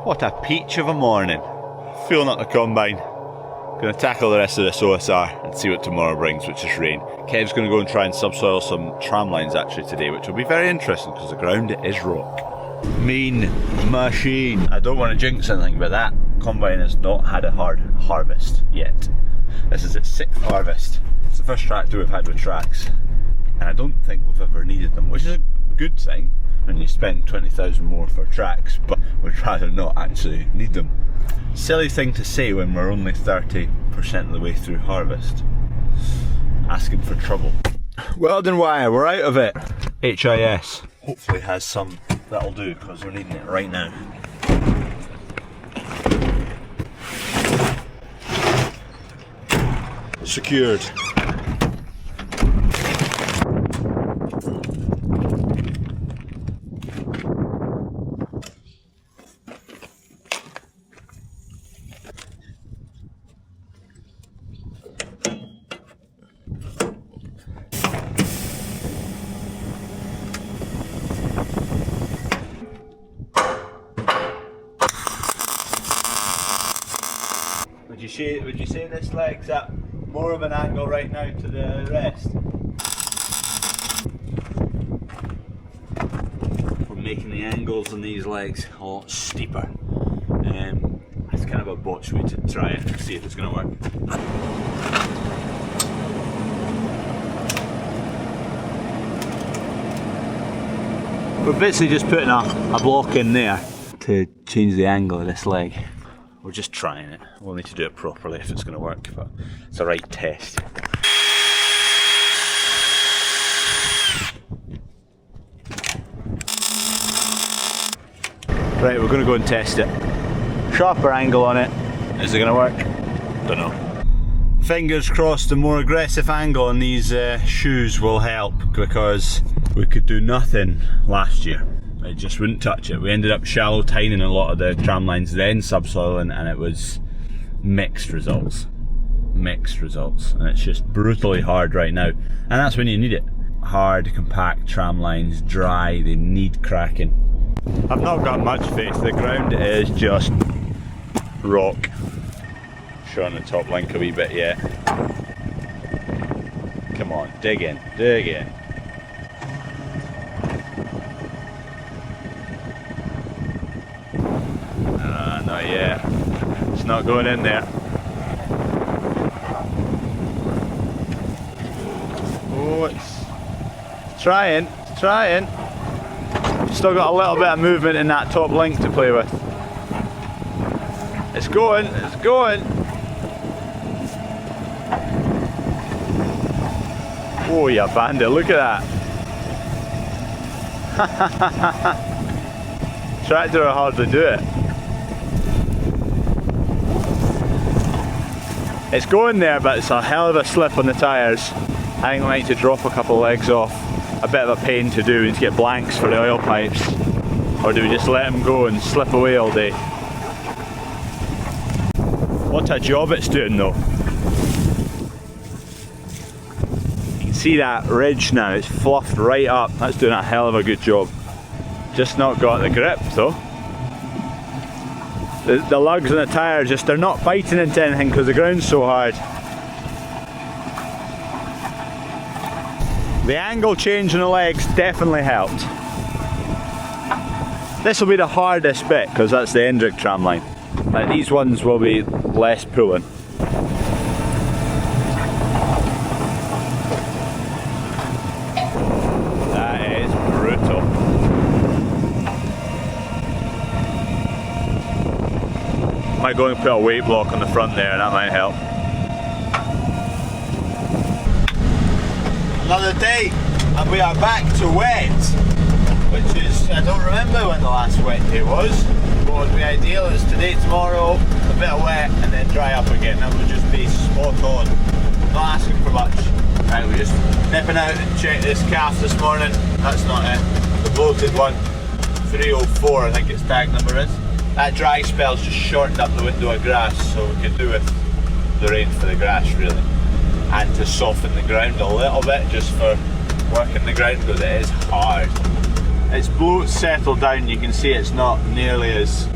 What a peach of a morning. Fueling up the combine. Gonna tackle the rest of this OSR and see what tomorrow brings, which is rain. Kev's gonna go and try and subsoil some tram lines actually today, which will be very interesting because the ground is rock. Mean machine. I don't want to jinx anything, but that combine has not had a hard harvest yet. This is its 6th harvest. It's the first tractor we've had with tracks, and I don't think we've ever needed them, which is a good thing when you spend 20,000 more for tracks, but we'd rather not actually need them. Silly thing to say when we're only 30% of the way through harvest. Asking for trouble. Welding wire, we're out of it. HIS. Hopefully has some that'll do because we're needing it right now. Secured. Would you say this leg's at more of an angle right now to the rest? We're making the angles on these legs a lot steeper. It's kind of a botch way to try it and see if it's going to work. We're basically just putting a block in there to change the angle of this leg. We're just trying it. We'll need to do it properly if it's going to work, but it's a right test. Right, we're going to go and test it. Sharper angle on it. Is it going to work? Don't know. Fingers crossed, a more aggressive angle on these shoes will help, because we could do nothing last year. It just wouldn't touch it. We ended up shallow tining a lot of the tram lines, then subsoiling, and it was mixed results. Mixed results. And it's just brutally hard right now. And that's when you need it. Hard, compact tram lines, dry, they need cracking. I've not got much faith. The ground is just rock. Showing the top link a wee bit yet. Come on, dig in, dig in. Not yet. It's not going in there. Oh, it's trying, it's trying. Still got a little bit of movement in that top link to play with. It's going, it's going. Oh, you bandit, look at that. Tractor will hardly do it. It's going there, but it's a hell of a slip on the tyres. I think we might need to drop a couple of legs off. A bit of a pain to do. We need to get blanks for the oil pipes. Or do we just let them go and slip away all day? What a job it's doing though. You can see that ridge now, it's fluffed right up. That's doing a hell of a good job. Just not got the grip though. The lugs on the tyre just, they're not biting into anything because the ground's so hard. The angle change on the legs definitely helped. This will be the hardest bit because that's the Endrick tram line. Like these ones will be less pulling. That is brutal. Might go and put a weight block on the front there, that might help. Another day and we are back to wet, which is, I don't remember when the last wet day was. What would be ideal is today, tomorrow, a bit of wet and then dry up again. That would just be spot on. Not asking for much. Right, we're just nipping out and check this calf this morning. That's not it. The bloated one, 304 I think its tag number is. That dry spell's just shortened up the window of grass, so we can do with the rain for the grass really. And to soften the ground a little bit just for working the ground because it is hard. Its bloat's settled down, you can see it's not nearly as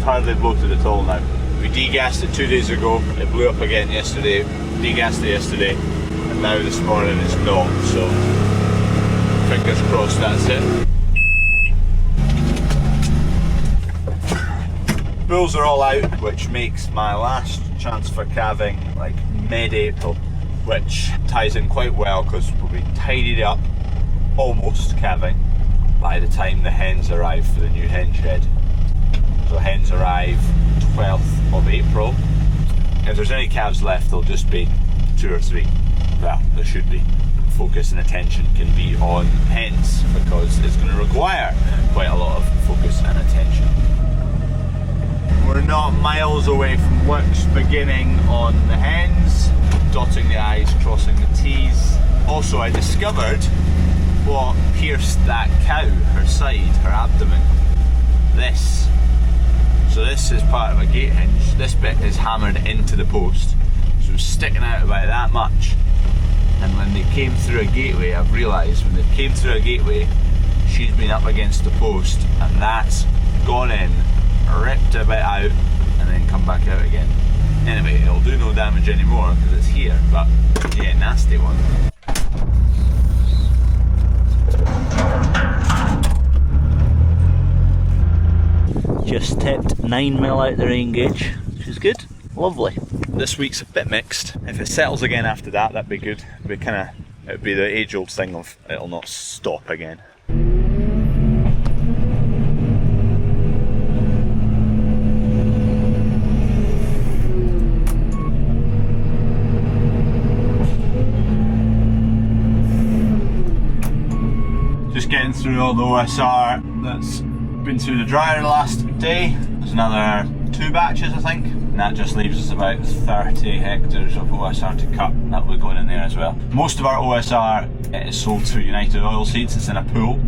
hardly bloated at all now. We degassed it 2 days ago, it blew up again yesterday, degassed it yesterday, and now this morning it's not, so fingers crossed that's it. Bulls are all out, which makes my last chance for calving like mid-April, which ties in quite well because we'll be tidied up, almost calving, by the time the hens arrive for the new hen shed. So hens arrive 12th of April. If there's any calves left, there'll just be 2 or 3. Well, there should be. Focus and attention can be on hens because it's going to require quite a lot of focus and attention. We're not miles away from works beginning on the hens, dotting the I's, crossing the T's. Also, I discovered what pierced that cow, her side, her abdomen. This. So this is part of a gate hinge. This bit is hammered into the post. So it's sticking out about that much. And when they came through a gateway, I've realised when they came through a gateway, she's been up against the post and that's gone in, ripped a bit out and then come back out again. Anyway, it'll do no damage anymore because it's here, but yeah, nasty one. Just tipped 9mm out the rain gauge, which is good. Lovely. This week's a bit mixed. If it settles again after that, that'd be good. It'd be the age-old thing of it'll not stop again. Just getting through all the OSR that's been through the dryer the last day. There's another 2 batches, I think, and that just leaves us about 30 hectares of OSR to cut. That will be going in there as well. Most of our OSR is sold through United Oilseeds. It's in a pool,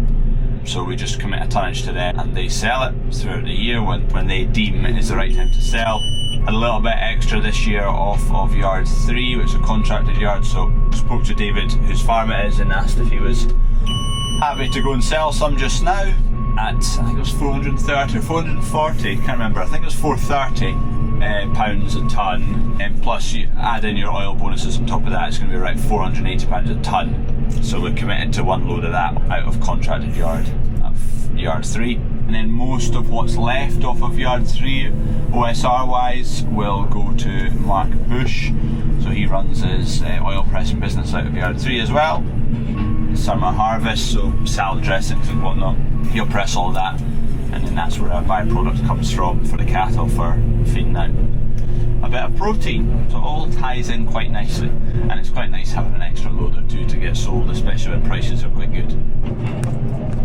so we just commit a tonnage to them and they sell it throughout the year when they deem it is the right time to sell. A little bit extra this year off of yard 3, which is a contracted yard, so spoke to David, whose farm it is, and asked if he was happy to go and sell some just now at, I think it was 430 or 440, can't remember, I think it was 430 pounds a tonne, and plus you add in your oil bonuses on top of that, it's going to be around 480 pounds a tonne. So we're committed to 1 load of that out of contracted yard, yard 3, and then most of what's left off of yard 3 OSR wise will go to Mark Bush, so he runs his oil pressing business out of yard 3 as well. Summer harvest, so salad dressings and whatnot, he'll press all that, and then that's where our byproduct comes from for the cattle for feeding out a bit of protein. So it all ties in quite nicely, and it's quite nice having an extra load or 2 to get sold, especially when prices are quite good.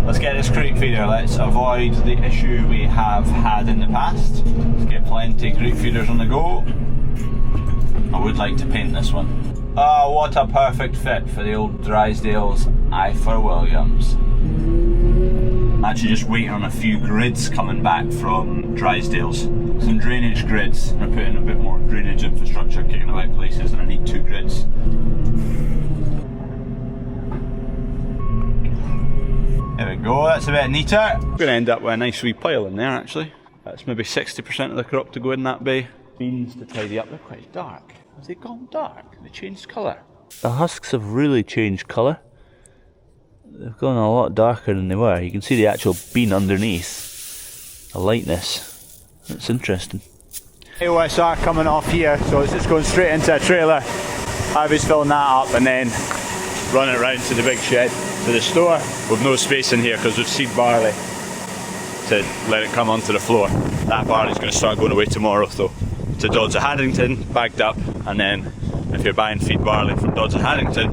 Let's get this creep feeder, let's avoid the issue we have had in the past. Let's get plenty of creep feeders on the go. I would like to paint this one. Oh, what a perfect fit for the old Drysdale's I for Williams. I'm actually just waiting on a few grids coming back from Drysdale's. Some drainage grids. I'm putting a bit more drainage infrastructure kicking about places, and I need 2 grids. There we go, that's a bit neater. I'm going to end up with a nice wee pile in there actually. That's maybe 60% of the crop to go in that bay. Beans to tidy up, they're quite dark. Have they gone dark? Have they changed colour? The husks have really changed colour. They've gone a lot darker than they were. You can see the actual bean underneath. The lightness. That's interesting. OSR coming off here, so it's just going straight into a trailer. Harvey's filling that up and then run it round to the big shed, to the store. We've no space in here because we've seed barley to let it come onto the floor. That barley's going to start going away tomorrow though. To Dodds of Haddington, bagged up, and then if you're buying feed barley from Dodds of Haddington,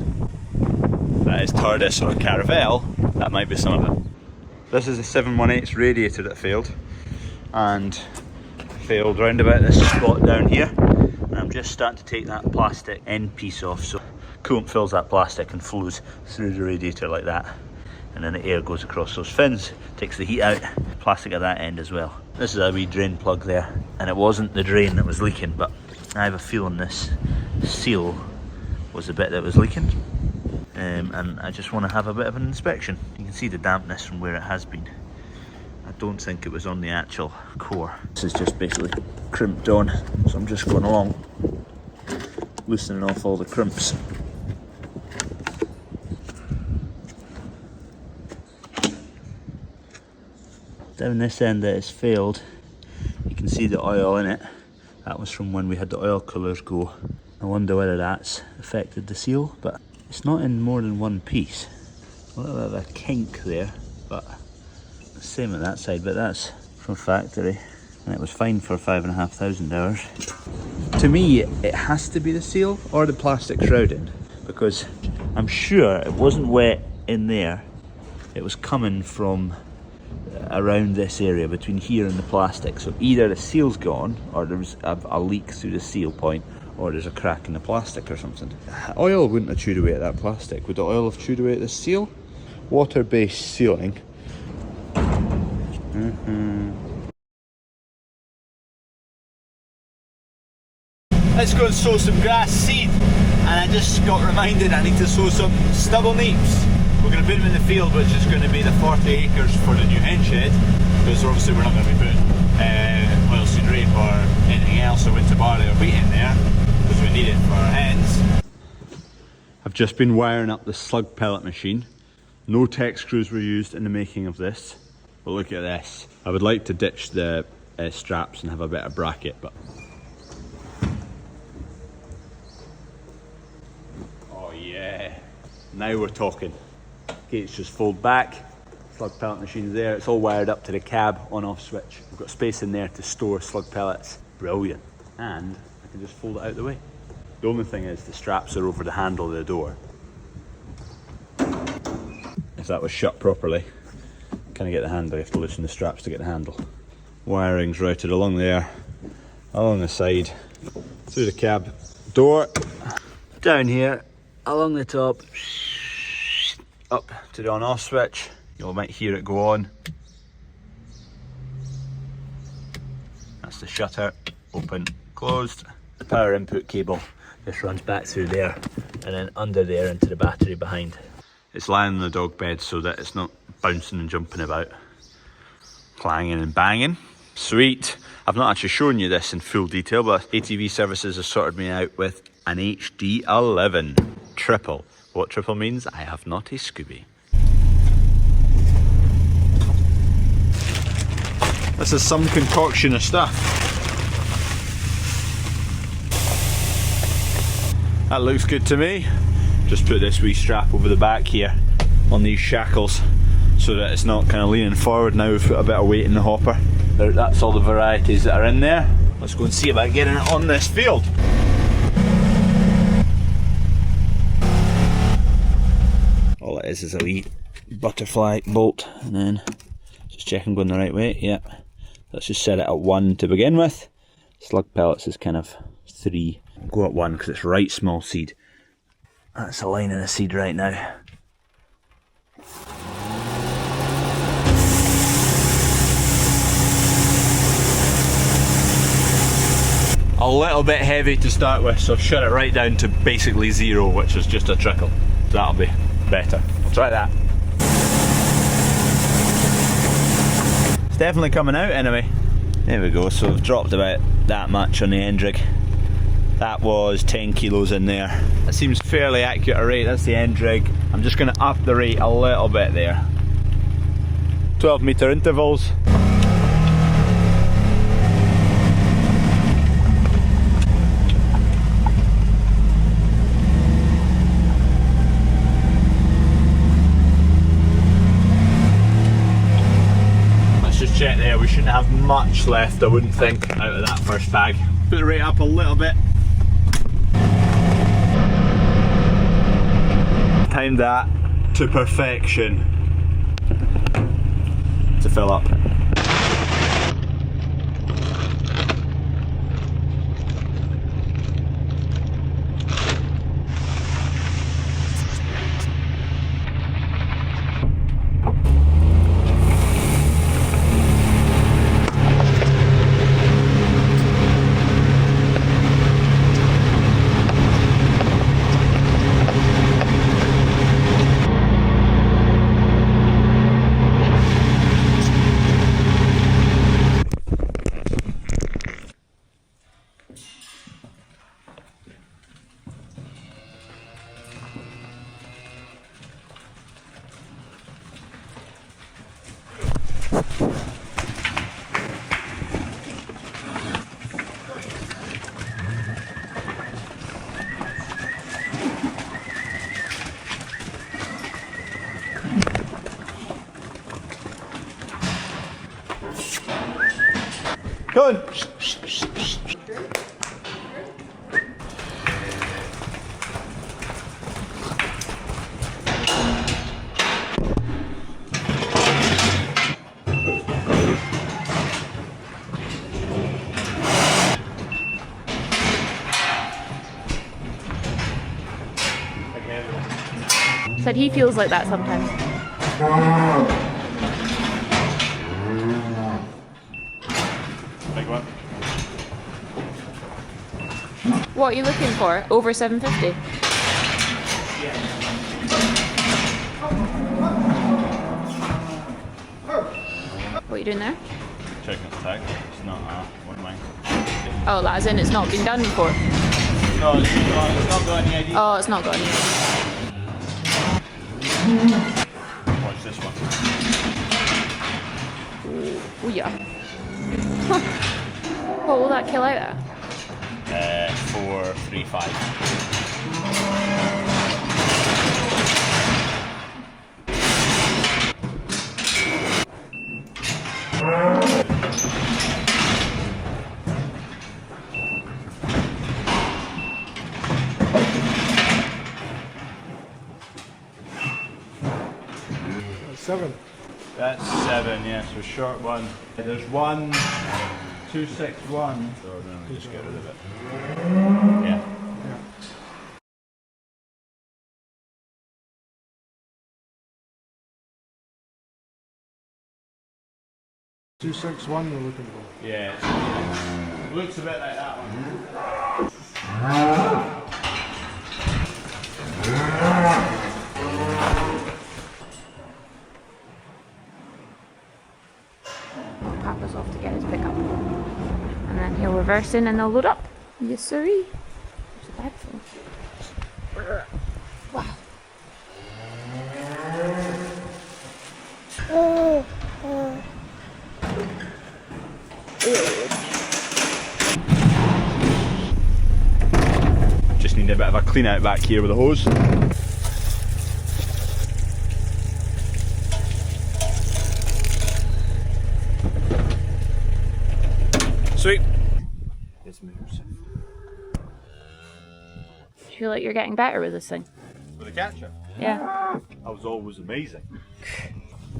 that is Tardis or Caravel, that might be some of it. This is a 718 Radiator that failed, and failed round about this spot down here, and I'm just starting to take that plastic end piece off, so coolant fills that plastic and flows through the radiator like that, and then the air goes across those fins, takes the heat out, plastic at that end as well. This is a wee drain plug there, and it wasn't the drain that was leaking, but I have a feeling this seal was the bit that was leaking, and I just want to have a bit of an inspection. You can see the dampness from where it has been. I don't think it was on the actual core. This is just basically crimped on, so I'm just going along, loosening off all the crimps. Down this end that has failed, you can see the oil in it. That was from when we had the oil coolers go. I wonder whether that's affected the seal, but it's not in more than one piece. A little bit of a kink there, but same at that side, but that's from factory. And it was fine for 5,500 hours. To me, it has to be the seal or the plastic shrouding, because I'm sure it wasn't wet in there. It was coming from around this area between here and the plastic. So either the seal's gone, or there's a leak through the seal point, or there's a crack in the plastic or something. Oil wouldn't have chewed away at that plastic. Would the oil have chewed away at the seal? Water-based sealing. Let's go and sow some grass seed. And I just got reminded I need to sow some stubble neeps. We're going to put them in the field, which is going to be the 40 acres for the new hen shed, because obviously we're not going to be putting oilseed rape or anything else, or winter barley or wheat in there, because we need it for our hens. I've just been wiring up the slug pellet machine. No tech screws were used in the making of this, but look at this. I would like to ditch the straps and have a better bracket, but oh yeah, now we're talking. Gates just fold back, slug pellet machine's there, it's all wired up to the cab on-off switch. We've got space in there to store slug pellets. Brilliant. And I can just fold it out the way. The only thing is the straps are over the handle of the door. If that was shut properly, can I get the handle? You have to loosen the straps to get the handle. Wiring's routed along there, along the side, through the cab door, down here, along the top, up to the on-off switch. You might hear it go on. That's the shutter, open, closed. The power input cable just runs back through there and then under there into the battery behind. It's lying on the dog bed so that it's not bouncing and jumping about, clanging and banging. Sweet. I've not actually shown you this in full detail, but ATV Services has sorted me out with an HD11 triple. What triple means? I have not a Scooby. This is some concoction of stuff. That looks good to me. Just put this wee strap over the back here on these shackles so that it's not kind of leaning forward. Now we've put a bit of weight in the hopper. That's all the varieties that are in there. Let's go and see about getting it on this field. All it is a wee butterfly bolt, and then just check I'm going the right way. Yep. Let's just set it at 1 to begin with. Slug pellets is kind of 3. Go at 1 because it's right small seed. That's a line in the seed right now. A little bit heavy to start with, so I've shut it right down to basically 0, which is just a trickle. So that'll be better. I'll try that. It's definitely coming out anyway. There we go, so I've dropped about that much on the end rig. That was 10 kilos in there. That seems fairly accurate rate. That's the end rig. I'm just going to up the rate a little bit there. 12 metre intervals. Check there, we shouldn't have much left, I wouldn't think, out of that first bag. Put the rate up a little bit. Timed that to perfection to fill up. Come on. Said he feels like that sometimes. Big one. What are you looking for? Over 750? What are you doing there? Checking the tag. It's not one of mine. Oh, as in it's not been done before? No, it's not got any ID. Oh, it's not got any. Watch this one. Oh yeah. What will that kill out at? 435. Seven. That's 7, yeah, so short one. There's 1, 261. So then we just get rid of it. Yeah. 261 we're looking for. Yeah, it looks a bit like that one. Papa's off to get his pickup. And then he'll reverse in and they'll load up. Yes, sirree. There's a bag full. Wow. Just need a bit of a clean out back here with a hose. Sweet. This moves. Do you feel like you're getting better with this thing? With a catcher? Yeah. That was always amazing.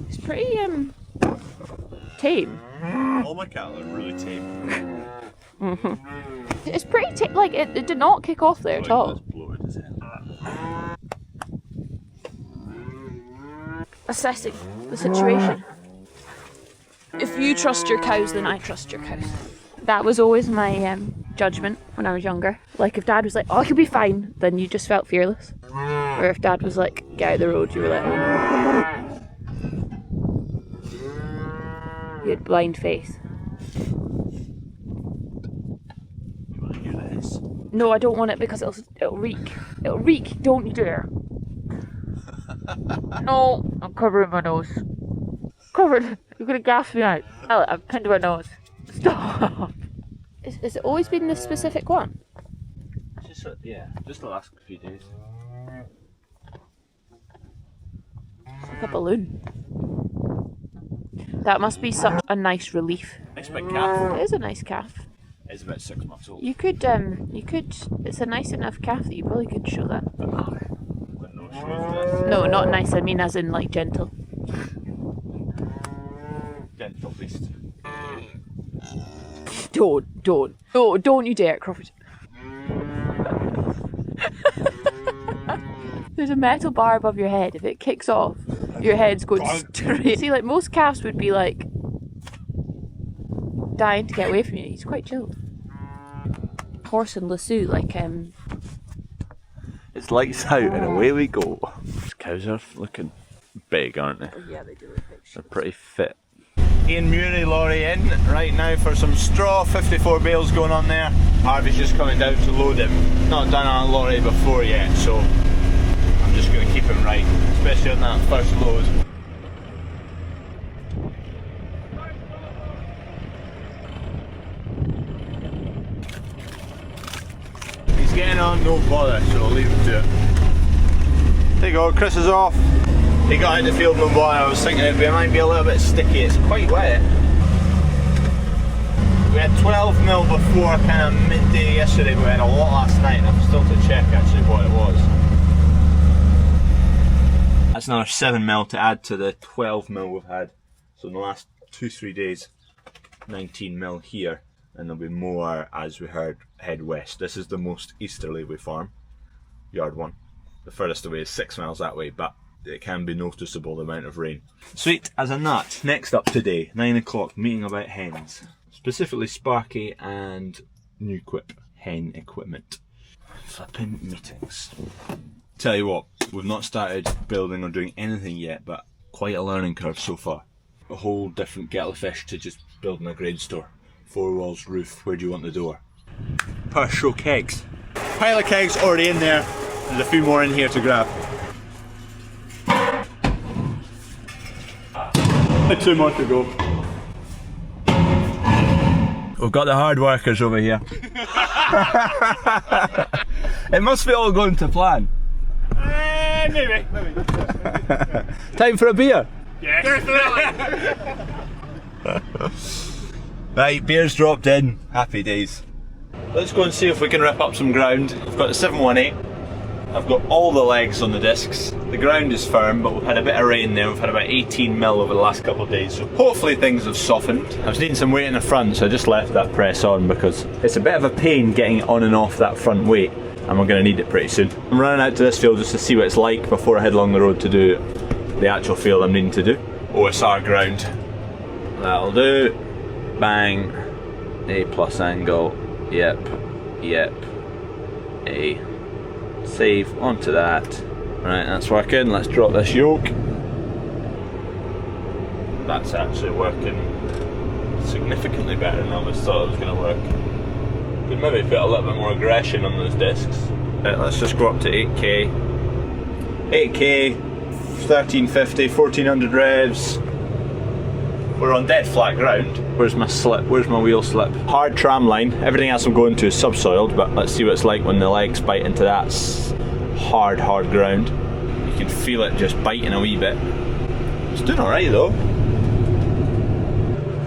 It's pretty tame. All my cattle are really tame. It's pretty tame. Like it did not kick off there at all. Assessing the situation. If you trust your cows, then I trust your cows. That was always my judgment when I was younger. Like if Dad was like, "Oh, you'll be fine," then you just felt fearless. Or if Dad was like, "Get out of the road," you were like, "Oh no." You had blind faith. You want to hear this? No, I don't want it because it'll reek. It'll reek. Don't you dare. No, I'm covering my nose. Covered. You're gonna gas me out. I've pinned my nose. Stop. Has it always been this specific one? Just just the last few days. It's like a balloon. That must be such a nice relief. Nice big calf. It is a nice calf. It's about 6 months old. You could, it's a nice enough calf that you probably could show that. No, not nice, I mean as in like gentle. Gentle beast. Don't you dare, Crawford. There's a metal bar above your head. If it kicks off, your head's going straight. See, like most calves would be like dying to get away from you. He's quite chilled. Horse and lasso, like It's lights out and away we go. These cows are looking big, aren't they? yeah, they do look big. They're pretty fit. Ian Murray lorry in right now for some straw, 54 bales going on there. Harvey's just coming down to load him. Not done on a lorry before yet, so I'm just going to keep him right, especially on that first load. He's getting on, no bother, so I'll leave him to it. There you go, Chris is off. He got out the field no bother. I was thinking it might be a little bit sticky, it's quite wet. We had 12 mil before kind of midday yesterday, but we had a lot last night, and I'm still to check actually what it was. That's another 7 mil to add to the 12 mil we've had. So in the last 2-3 days, 19 mil here, and there'll be more as we head west. This is the most easterly we farm, yard 1. The furthest away is 6 miles that way, but it can be noticeable the amount of rain. Sweet as a nut. Next up today, 9 o'clock, meeting about hens. Specifically Sparky and New Quip hen equipment. Flipping meetings. Tell you what, we've not started building or doing anything yet, but quite a learning curve so far. A whole different kettle of fish to just building a grain store. 4 walls, roof, where do you want the door? Per show kegs. Pile of kegs already in there. There's a few more in here to grab. 2 more to go. We've got the hard workers over here. It must be all going to plan. Maybe. Time for a beer? Yes. Definitely. Right, beer's dropped in. Happy days. Let's go and see if we can rip up some ground. I've got the 718. I've got all the legs on the discs. The ground is firm, but we've had a bit of rain there. We've had about 18 mil over the last couple of days, so hopefully things have softened. I was needing some weight in the front, so I just left that press on because it's a bit of a pain getting it on and off that front weight, and we're going to need it pretty soon. I'm running out to this field just to see what it's like before I head along the road to do the actual field I'm needing to do. OSR ground. That'll do. Bang. A plus angle. Yep. A. Save onto that. Right, that's working. Let's drop this yoke. That's actually working significantly better than I always thought it was going to work. Could maybe put a little bit more aggression on those discs. Right, let's just go up to 8k. 8k, 1350, 1400 revs. We're on dead flat ground. Where's my slip? Where's my wheel slip? Hard tram line. Everything else I'm going to is subsoiled, but let's see what it's like when the legs bite into that hard ground. You can feel it just biting a wee bit. It's doing alright though.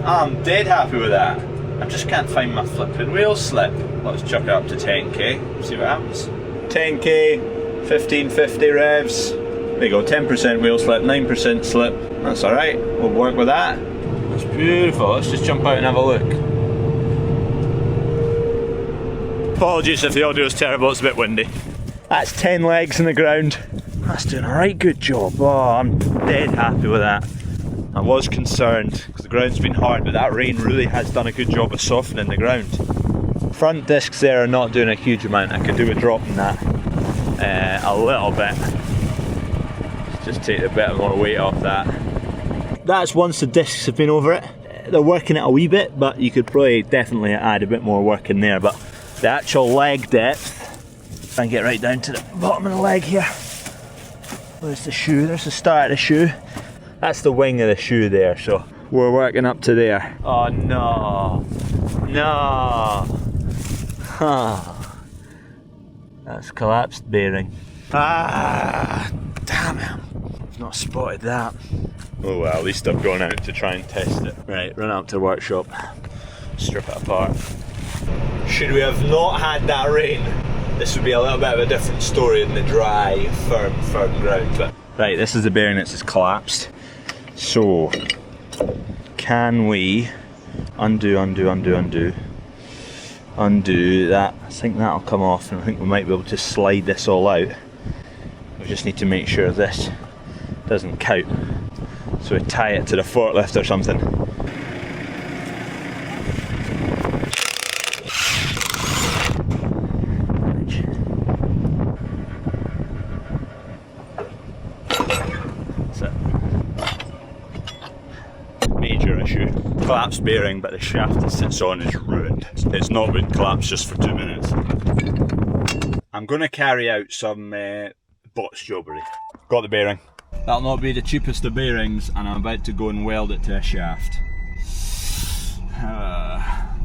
I'm dead happy with that. I just can't find my flipping wheel slip. Let's chuck it up to 10k, see what happens. 10k, 1550 revs. There you go, 10% wheel slip, 9% slip. That's alright, we'll work with that. That's beautiful. Let's just jump out and have a look. Apologies if the audio is terrible, it's a bit windy. That's 10 legs in the ground. That's doing a right good job. Oh, I'm dead happy with that. I was concerned because the ground's been hard, but that rain really has done a good job of softening the ground. Front discs there are not doing a huge amount. I could do with dropping that a little bit. Just take a bit more weight off that. That's once the discs have been over it. They're working it a wee bit, but you could probably definitely add a bit more work in there. But the actual leg depth, if I can get right down to the bottom of the leg here. There's the shoe, there's the start of the shoe. That's the wing of the shoe there, so we're working up to there. Oh no, no. That's collapsed bearing. Ah, damn it. I've not spotted that. Oh well, at least I've gone out to try and test it. Right, run up to the workshop, strip it apart. Should we have not had that rain, this would be a little bit of a different story in the dry, firm ground. But right, this is the bearing that's just collapsed. So, can we undo that? I think that'll come off, and I think we might be able to slide this all out. We just need to make sure this doesn't count. So we tie it to the forklift or something. That's it. Major issue. Collapsed bearing, but the shaft it sits on is ruined. It's not been collapsed just for 2 minutes. I'm going to carry out some Botch jobbery. Got the bearing. That'll not be the cheapest of bearings, and I'm about to go and weld it to a shaft.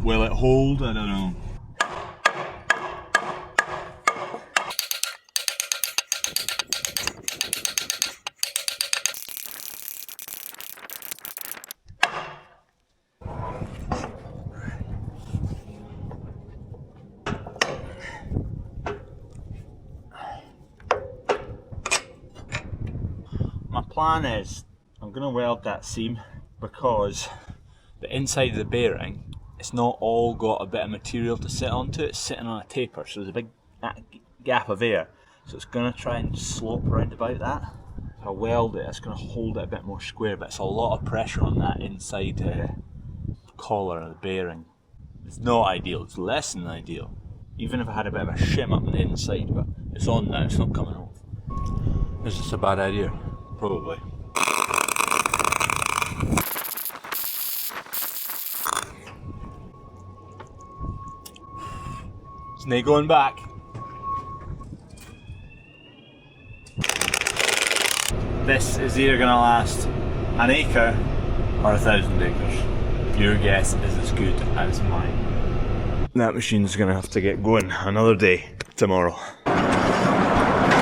Will it hold? I don't know. plan is I'm going to weld that seam because the inside of the bearing, it's not all got a bit of material to sit onto, it's sitting on a taper, so there's a big gap of air. So it's going to try and slope round about that. If I weld it, it's going to hold it a bit more square, but it's a lot of pressure on that inside collar of the bearing. It's not ideal, it's less than ideal. Even if I had a bit of a shim up on the inside, but it's on now, it's not coming off. Is this a bad idea? Probably. It's not going back. This is either going to last an acre or 1,000 acres. Your guess is as good as mine. That machine's going to have to get going another day tomorrow.